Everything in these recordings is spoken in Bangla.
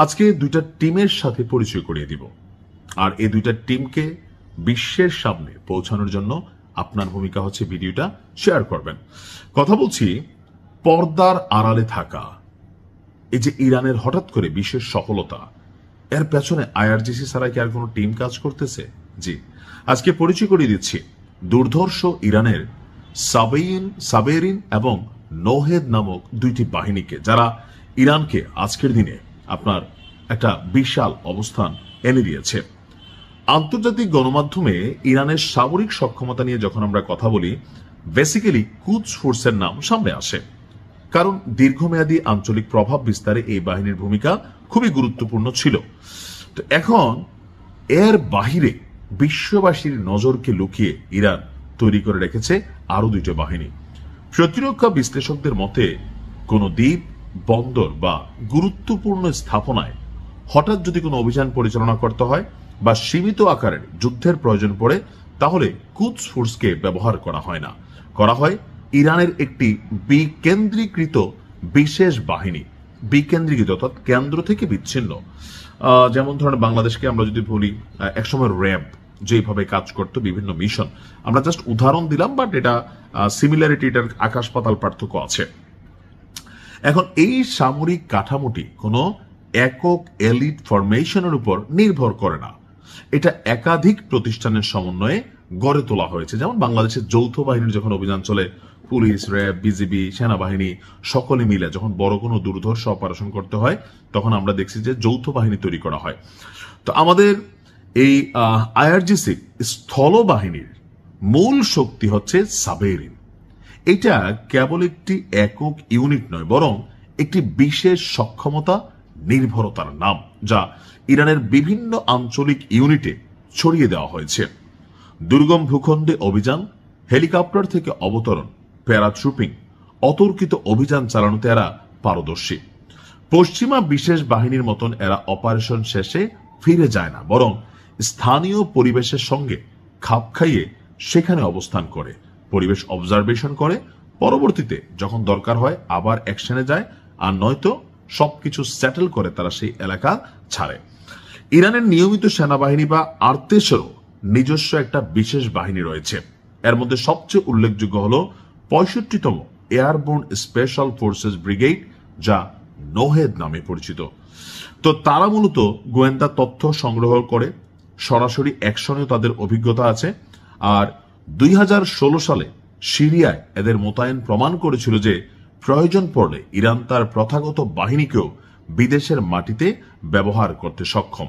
আজকে দুইটা টিমের সাথে পরিচয় করিয়ে দিব, আর এই দুইটা টিমকে বিশ্বের সামনে পৌঁছানোর জন্য আপনার ভূমিকা হচ্ছে ভিডিওটা শেয়ার করবেন। কথা বলছি পর্দার আড়ালে থাকা এই যে ইরানের হঠাৎ করে বিশেষ সফলতা, এর পেছনে আইআরজিসি ছাড়া কি আর কোনো টিম কাজ করতেছে? জি, আজকে পরিচয় করিয়ে দিচ্ছি দুর্ধর্ষ ইরানের সাবেরিন এবং নোহেদ নামক দুইটি বাহিনীকে, যারা ইরানকে আজকের দিনে আপনার একটা বিশাল অবস্থান এনে দিয়েছে। আন্তর্জাতিক গণমাধ্যমে ইরানের সামরিক সক্ষমতা নিয়ে যখন আমরা কথা বলি, বেসিক্যালি কুদস ফোর্সের নাম সামনে আসে, কারণ দীর্ঘমেয়াদী আঞ্চলিক প্রভাব বিস্তারে এই বাহিনীর ভূমিকা খুবই গুরুত্বপূর্ণ ছিল। তো এখন এর বাহিরে বিশ্ববাসীর নজরকে লুকিয়ে ইরান তৈরি করে রেখেছে আরো দুইটা বাহিনী। প্রতিরক্ষা বিশ্লেষকদের মতে কোন দ্বীপ, বন্দর বা গুরুত্বপূর্ণ স্থাপনায় হঠাৎ যদি কোনো অভিযান পরিচালনা করতে হয় বা সীমিত আকারের যুদ্ধের প্রয়োজন পড়ে, তাহলে কুদস ফোর্সকে ব্যবহার করা হয় না, করা হয় ইরানের একটি বিকেন্দ্রীকৃত বিশেষ বাহিনী। বিকেন্দ্রীকৃত অর্থাৎ কেন্দ্র থেকে বিচ্ছিন্ন। যেমন ধরেন বাংলাদেশকে আমরা যদি বলি, একসময় র্যাব যেভাবে কাজ করতো বিভিন্ন মিশন, আমরা জাস্ট উদাহরণ দিলাম, বাট এটা সিমিলারিটি, এটার আকাশ পাতাল পার্থক্য আছে। এখন এই সামরিক কাঠামোটি কোনো একক এলিট ফরমেশনের উপর নির্ভর করে না, এটা একাধিক প্রতিষ্ঠানের সমন্বয়ে গড়ে তোলা হয়েছে। যেমন বাংলাদেশের যৌথ বাহিনীর যখন অভিযান চলে, পুলিশ, র্যাব, বিজিবি, সেনাবাহিনী সকলে মিলে যখন বড় কোনো দুর্ধর্ষ অপারেশন করতে হয়, তখন আমরা দেখছি যে যৌথ বাহিনী তৈরি করা হয়। তো আমাদের এই আইআরজিসি স্থল বাহিনীর মূল শক্তি হচ্ছে সাবেরিন। এটা কেবল একটি একক ইউনিট নয়, বরং একটি বিশেষ সক্ষমতা, নির্ভরতার নাম, যা ইরানের বিভিন্ন আঞ্চলিক ইউনিটে ছড়িয়ে দেওয়া হয়েছে। দুর্গম ভূখণ্ডে অভিযান, হেলিকপ্টার থেকে অবতরণ, প্যারাট্রুপিং, অতর্কিত অভিযান চালানোতে এরা পারদর্শী। পশ্চিমা বিশেষ বাহিনীর মতন এরা অপারেশন শেষে ফিরে যায় না, বরং স্থানীয় পরিবেশের সঙ্গে খাপ খাইয়ে সেখানে অবস্থান করে, পরিবেশ অবজারভেশন করে, পরবর্তীতে যখন দরকার হয় আবার অ্যাকশনে যায়, আর নয়তো সবকিছু সেটেল করে তারা সেই এলাকা ছাড়ে। ইরানের নিয়মিত সেনাবাহিনী বা আর্তেসেরও নিজস্ব একটা বিশেষ বাহিনী রয়েছে। এর মধ্যে সবচেয়ে উল্লেখযোগ্য হলো 65তম এয়ারবোর্ন স্পেশাল ফোর্সেস ব্রিগেড, যা নোহেদ নামে পরিচিত। তো তারা মূলত গোয়েন্দা তথ্য সংগ্রহ করে, সরাসরি অ্যাকশনেও তাদের অভিজ্ঞতা আছে। আর 2016 সালে সিরিয়ায় এদের মোতায়েন প্রমাণ করেছিল যে প্রয়োজন পড়লে ইরান তার প্রথাগত বাহিনীকেও বিদেশের মাটিতে ব্যবহার করতে সক্ষম।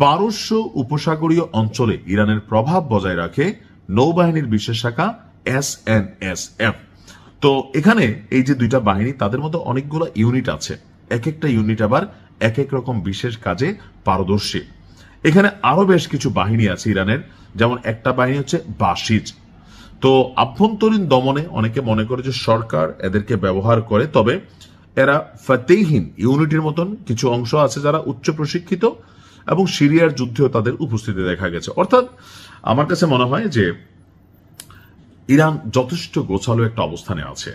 পারস্য উপসাগরীয় অঞ্চলে ইরানের প্রভাব বজায় রাখে নৌবাহিনীর বিশেষ শাখা SNSF। তো এখানে এই যে দুইটা বাহিনী, তাদের মধ্যে অনেকগুলো ইউনিট আছে, এক একটা ইউনিট আবার এক এক রকম বিশেষ কাজে পারদর্শী। এখানে আরো বেশ কিছু বাহিনী আছে ইরানের, যেমন একটা বাহিনী হচ্ছে বাসিজ। তো আভ্যন্তরীণ দমনে অনেকে মনে করে যে সরকার এদেরকে ব্যবহার করে, তবে এরা ফাতেহিন ইউনিটের মতন কিছু অংশ আছে যারা উচ্চ প্রশিক্ষিত, এবং সিরিয়ার যুদ্ধেও তাদের উপস্থিতি দেখা গেছে। অর্থাৎ আমার কাছে মনে হয় যে ইরান যথেষ্ট গোছালো একটা অবস্থানে আছে।